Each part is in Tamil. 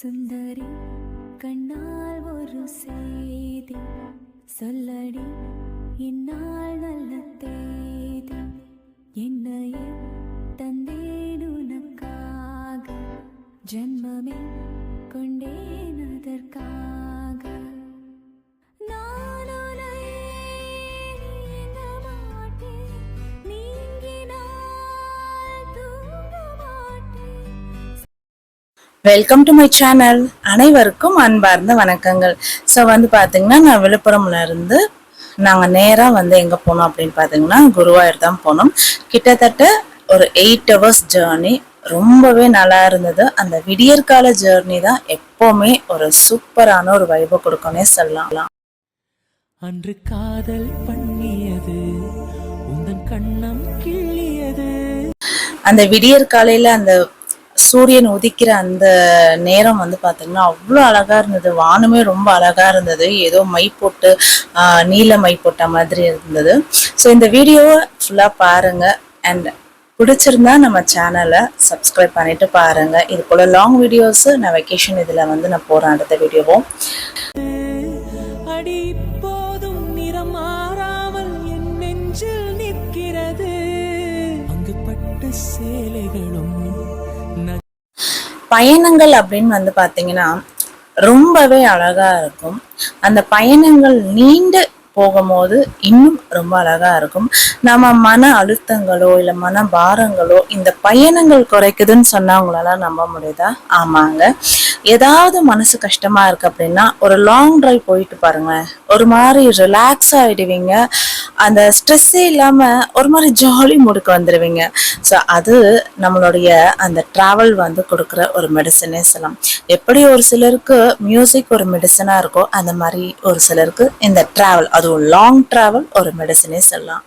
சுந்தரி கண்ணால் ஒரு செய்தி சொல்லடி இந்நாள் நல்ல தேதி என்னையே தந்தேன் உனக்காக ஜன்மமே கொண்டேன் அதற்காக நான் உன்னை நீங்க மாட்டேன் நீங்கினால் தூங்க மாட்டேன். Welcome to my channel. அனைவருக்கும் அன்பார்ந்த வணக்கங்கள். ஸோ பார்த்தீங்கன்னா நான் விழுப்புரம்ல இருந்து நாங்கள் நேராக எங்கே போனோம் அப்படின்னு பார்த்தீங்கன்னா குருவாயூர் தான் போனோம். கிட்டத்தட்ட ஒரு 8 hours ஜேர்னி. ரொம்பவே நல்லா இருந்தது. அந்த விடியற்கால ஜேர்னி தான் எப்போவுமே ஒரு சூப்பரான ஒரு வைபை கொடுக்கணும்னே சொல்லலாம். அன்று காதல் பண்ணியது உந்தன் கண்ணம் கிள்ளியது. அந்த விடியற்காலையில் அந்த சூரியன் உதிக்கிற அந்த நேரம் பார்த்தீங்கன்னா அவ்வளோ அழகா இருந்தது. வானமே ரொம்ப அழகா இருந்தது. ஏதோ மை போட்டு நீல மை போட்ட மாதிரி இருந்தது. ஸோ இந்த வீடியோவை ஃபுல்லாக பாருங்க. அண்ட் பிடிச்சிருந்தா நம்ம சேனலை சப்ஸ்கிரைப் பண்ணிட்டு பாருங்க. இது போல லாங் வீடியோஸ் நான் வெக்கேஷன் இதில் நான் போகிறேன் அடுத்த வீடியோவும். அடி போதும் நிறம் மாறாமல் என் நெஞ்சில் நிற்கிறது. அங்கு பட்டு சேலைகளும் பயணங்கள் அப்படின்னு பார்த்தீங்கன்னா ரொம்பவே அழகா இருக்கும். அந்த பயணங்கள் நீண்டு போகும்போது இன்னும் ரொம்ப அழகா இருக்கும். நம்ம மன அழுத்தங்களோ இல்லை மன பாரங்களோ இந்த பயணங்கள் குறைக்குதுன்னு சொன்னா உங்களால நம்ப முடியுதா? ஆமாங்க. ஏதாவது மனசு கஷ்டமா இருக்கு அப்படின்னா ஒரு லாங் டிரைவ் போயிட்டு பாருங்க, ஒரு மாதிரி ரிலாக்ஸ் ஆயிடுவீங்க. அந்த ஸ்ட்ரெஸ்ஸே இல்லாம ஒரு மாதிரி ஜாலி மூடுக்கு வந்துடுவீங்க. ஸோ அது நம்மளுடைய அந்த டிராவல் கொடுக்குற ஒரு மெடிசனே சொல்லலாம். எப்படி ஒரு சிலருக்கு மியூசிக் ஒரு மெடிசனா இருக்கோ அந்த மாதிரி ஒரு சிலருக்கு இந்த டிராவல், அதுவும் லாங் டிராவல் ஒரு மெடிசனே சொல்லலாம்.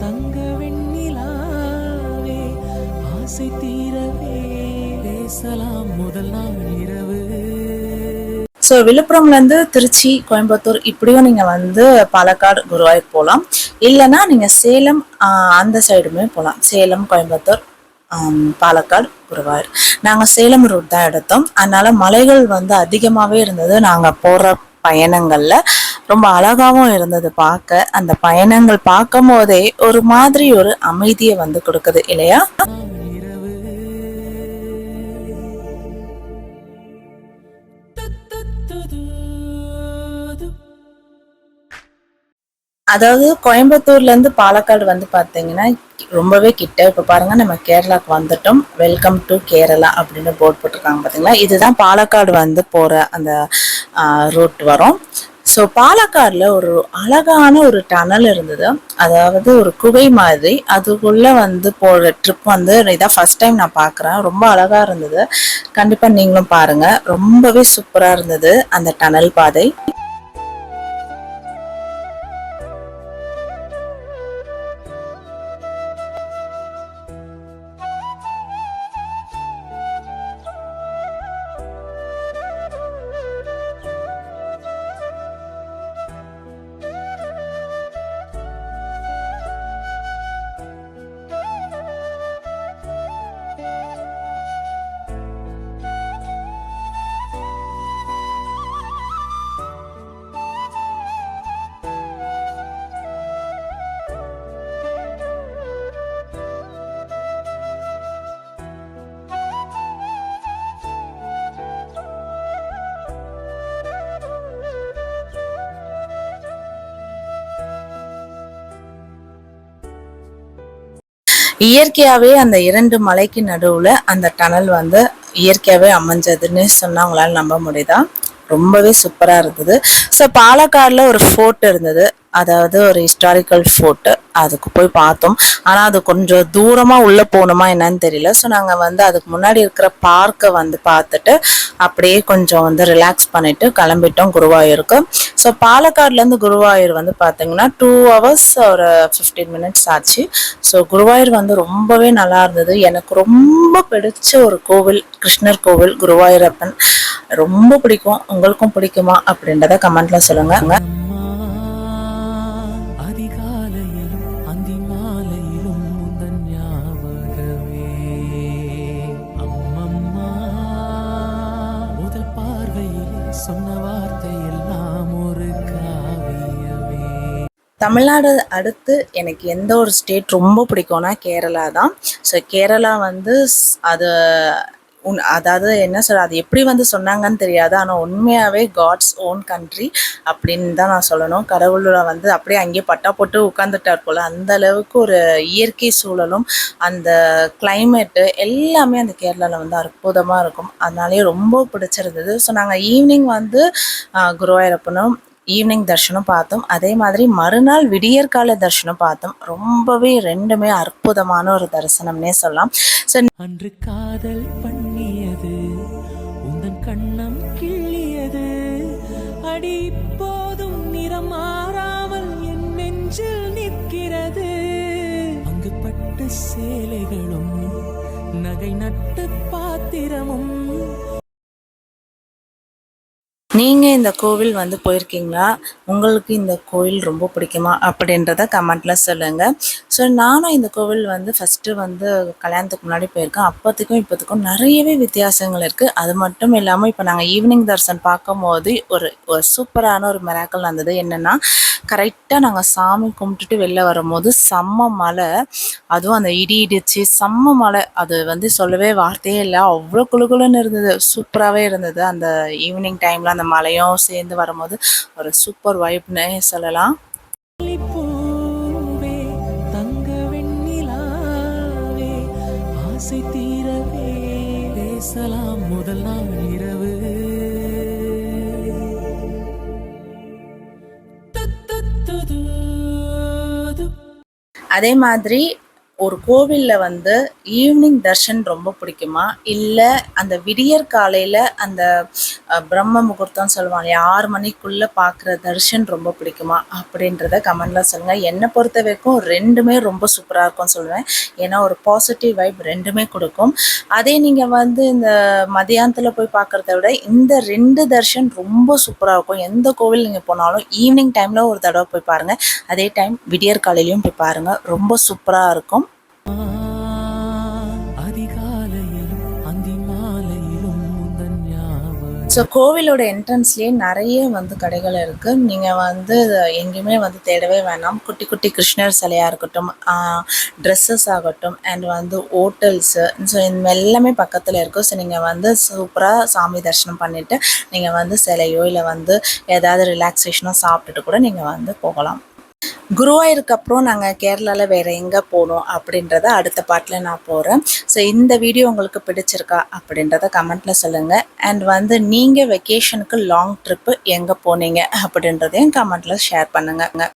தங்க வெண்ணிலாவே ஆசை தீரவே பேசலாம் முதல் நாள் இரவு. ஸோ விழுப்புரம்லேருந்து திருச்சி, கோயம்புத்தூர் இப்படியும் நீங்கள் பாலக்காடு, குருவாயூர் போகலாம். இல்லைன்னா நீங்கள் சேலம் அந்த சைடுமே போகலாம். சேலம், கோயம்புத்தூர், பாலக்காடு, குருவாயூர். நாங்கள் சேலம் ரூட் தான் எடுத்தோம். அதனால மலைகள் அதிகமாகவே இருந்தது. நாங்கள் போகிற பயணங்கள்ல ரொம்ப அழகாவும் இருந்தது பார்க்க. அந்த பயணங்கள் பார்க்கும் போதே ஒரு மாதிரி ஒரு அமைதியை கொடுக்குது இல்லையா? அதாவது கோயம்புத்தூர்ல இருந்து பாலக்காடு பாத்தீங்கன்னா ரொம்பவே கிட்ட. இப்ப பாருங்க நம்ம கேரளாக்கு வந்துட்டோம். வெல்கம் டு கேரளா அப்படின்னு போர்ட் போட்டிருக்காங்க பாத்தீங்களா. இதுதான் பாலக்காடு போற அந்த ரூட் வரும். ஸோ பாலக்காடுல ஒரு அழகான ஒரு டனல் இருந்தது. அதாவது ஒரு குகை மாதிரி. அதுக்குள்ள போற ட்ரிப் இதான் ஃபர்ஸ்ட் டைம் நான் பாக்குறேன். ரொம்ப அழகா இருந்தது. கண்டிப்பா நீங்களும் பாருங்க. ரொம்பவே சூப்பரா இருந்தது அந்த டனல் பாதை. இயற்கையாவே அந்த 2 மலைக்கு நடுவுல அந்த டனல் இயற்கையாவே அமைஞ்சதுன்னு சொன்னா உங்களால நம்ப முடியுதா? ரொம்பவே சூப்பரா இருந்தது. ஸோ பாலக்காடுல ஒரு ஃபோர்ட் இருந்தது. அதாவது ஒரு ஹிஸ்டாரிக்கல் ஃபோர்ட். அதுக்கு போய் பார்த்தோம். ஆனா அது கொஞ்சம் தூரமா உள்ள போகணுமா என்னன்னு தெரியல. ஸோ நாங்க அதுக்கு முன்னாடி இருக்கிற பார்க்கை பார்த்துட்டு அப்படியே கொஞ்சம் ரிலாக்ஸ் பண்ணிட்டு கிளம்பிட்டோம் குருவாயூருக்கு. ஸோ பாலக்காடுல இருந்து குருவாயூர் பார்த்தீங்கன்னா 2 hours ஒரு 15 minutes ஆச்சு. ஸோ குருவாயூர் ரொம்பவே நல்லா இருந்தது. எனக்கு ரொம்ப பிடிச்ச ஒரு கோவில் கிருஷ்ணர் கோவில் குருவாயூரப்பன். ரொம்ப பிடிக்கும். உங்களுக்கும் பிடிக்குமா அப்படின்றத கமெண்ட்ல சொல்லுங்க. அதிகாலையிலும் அந்தி மாலையிலும் முந்தன் ஞாபகமே. அம்மம்மா தமிழ்நாடு அடுத்து எனக்கு எந்த ஒரு ஸ்டேட் ரொம்ப பிடிக்கும்னா கேரளா தான். ஸோ கேரளா வந்து அது அதாவது என்ன சொல்ற, அது எப்படி வந்து சொன்னாங்கன்னு தெரியாது. ஆனால் உண்மையாகவே காட்ஸ் ஓன் கண்ட்ரி அப்படின்னு தான் நான் சொல்லணும். கடவுளை வந்து அப்படியே அங்கேயே பட்டா போட்டு உட்காந்துட்டார் போல். அந்த அளவுக்கு ஒரு இயற்கை சூழலும் அந்த கிளைமேட்டு எல்லாமே அந்த கேரளாவில் வந்து அற்புதமாக இருக்கும். அதனாலேயே ரொம்ப பிடிச்சிருந்தது. ஸோ நாங்கள் ஈவினிங் வந்து குருவாயூரப்பனும் ஈவினிங் தர்ஷனம் பார்த்தோம். அதே மாதிரி மறுநாள் விடியற்கால தர்ஷனம் பார்த்தோம். ரொம்பவே ரெண்டுமே அற்புதமான ஒரு தரிசனம்னே சொல்லலாம். ஸோ அன்று காதல் பண்ணியது உந்தன் கண்ணம் கிள்ளியது அடி இப்போதும் நிறம் மாறாமல் என் நெஞ்சில் நிற்கிறது. அங்கு பட்டு சேலைகளும் நகை நட்டு பாத்திரமும். நீங்கள் இந்த கோவில் வந்து போயிருக்கீங்களா? உங்களுக்கு இந்த கோவில் ரொம்ப பிடிக்குமா அப்படின்றத கமெண்ட்டில் சொல்லுங்கள். ஸோ நானும் இந்த கோவில் வந்து ஃபஸ்ட்டு வந்து கல்யாணத்துக்கு முன்னாடி போயிருக்கேன். அப்போத்துக்கும் இப்போத்துக்கும் நிறையவே வித்தியாசங்கள் இருக்குது. அது மட்டும் இல்லாமல் இப்போ நாங்கள் ஈவினிங் தரிசனம் பார்க்கும்போது ஒரு சூப்பரான ஒரு மிராக்கல் நடந்தது. என்னென்னா, கரெக்டாக நாங்கள் சாமி கும்பிட்டுட்டு வெளில வரும்போது செம்ம மழை, அதுவும் அந்த இடி இடிச்சு செம்ம மழை. அது வந்து சொல்லவே வார்த்தையே இல்லை. அவ்வளோ குளுகுளுன்னு இருந்தது, சூப்பராகவே இருந்தது. அந்த ஈவினிங் டைமில் அந்த மழையும் சேர்ந்து வரும்போது ஒரு சூப்பர் வைப்னே சொல்லலாம். பூவே தங்க வெண்ணிலாவே ஆசை தீரவே பேசலாம் முதல் நாள் இரவு. அதே மாதிரி ஒரு கோவிலில் வந்து ஈவினிங் தர்ஷன் ரொம்ப பிடிக்குமா, இல்லை அந்த விடியற் காலையில் அந்த பிரம்ம முகூர்த்தம் சொல்லுவாங்க 6 மணிக்குள்ளே பார்க்குற தர்ஷன் ரொம்ப பிடிக்குமா அப்படின்றத கமெண்டில் சொல்லுங்கள். என்னை பொறுத்த வரைக்கும் ரெண்டுமே ரொம்ப சூப்பராக இருக்கும்னு சொல்லுவேன். ஏன்னா ஒரு பாசிட்டிவ் வைப் ரெண்டுமே கொடுக்கும். அதே நீங்கள் வந்து இந்த மதியானத்தில் போய் பார்க்குறத விட இந்த 2 தர்ஷன் ரொம்ப சூப்பராக இருக்கும். எந்த கோவில் நீங்கள் போனாலும் ஈவினிங் டைமில் ஒரு தடவை போய் பாருங்கள். அதே டைம் விடியற் காலையிலையும் போய் பாருங்கள், ரொம்ப சூப்பராக இருக்கும். அதிகாலையிலும் அந்தி மாலையிலும் முந்தன் ஞாபகம். ஸோ கோவிலோட என்ட்ரன்ஸ்லேயே நிறைய வந்து கடைகள் இருக்குது. நீங்கள் வந்து எங்கேயுமே வந்து தேடவே வேணாம். குட்டி குட்டி கிருஷ்ணர் சிலையாக இருக்கட்டும், ட்ரெஸ்ஸஸ் ஆகட்டும், அண்ட் வந்து ஹோட்டல்ஸு, ஸோ இந்த எல்லாமே பக்கத்தில் இருக்குது. ஸோ நீங்கள் வந்து சூப்பராக சாமி தரிசனம் பண்ணிவிட்டு நீங்கள் வந்து சிலையோ இல்லை வந்து ஏதாவது ரிலாக்ஸேஷனோ சாப்பிட்டுட்டு கூட நீங்கள் வந்து போகலாம். குருவாயூருக்கு அப்புறம் நாங்கள் கேரளாவில் வேறு எங்கே போகணும் அப்படின்றத அடுத்த பாட்டில் நான் போகிறேன். ஸோ இந்த வீடியோ உங்களுக்கு பிடிச்சிருக்கா அப்படின்றத கமெண்ட்டில் சொல்லுங்கள். அண்ட் வந்து நீங்கள் வெக்கேஷனுக்கு லாங் ட்ரிப்பு எங்கே போனீங்க அப்படின்றதையும் கமெண்ட்டில் ஷேர் பண்ணுங்கள்.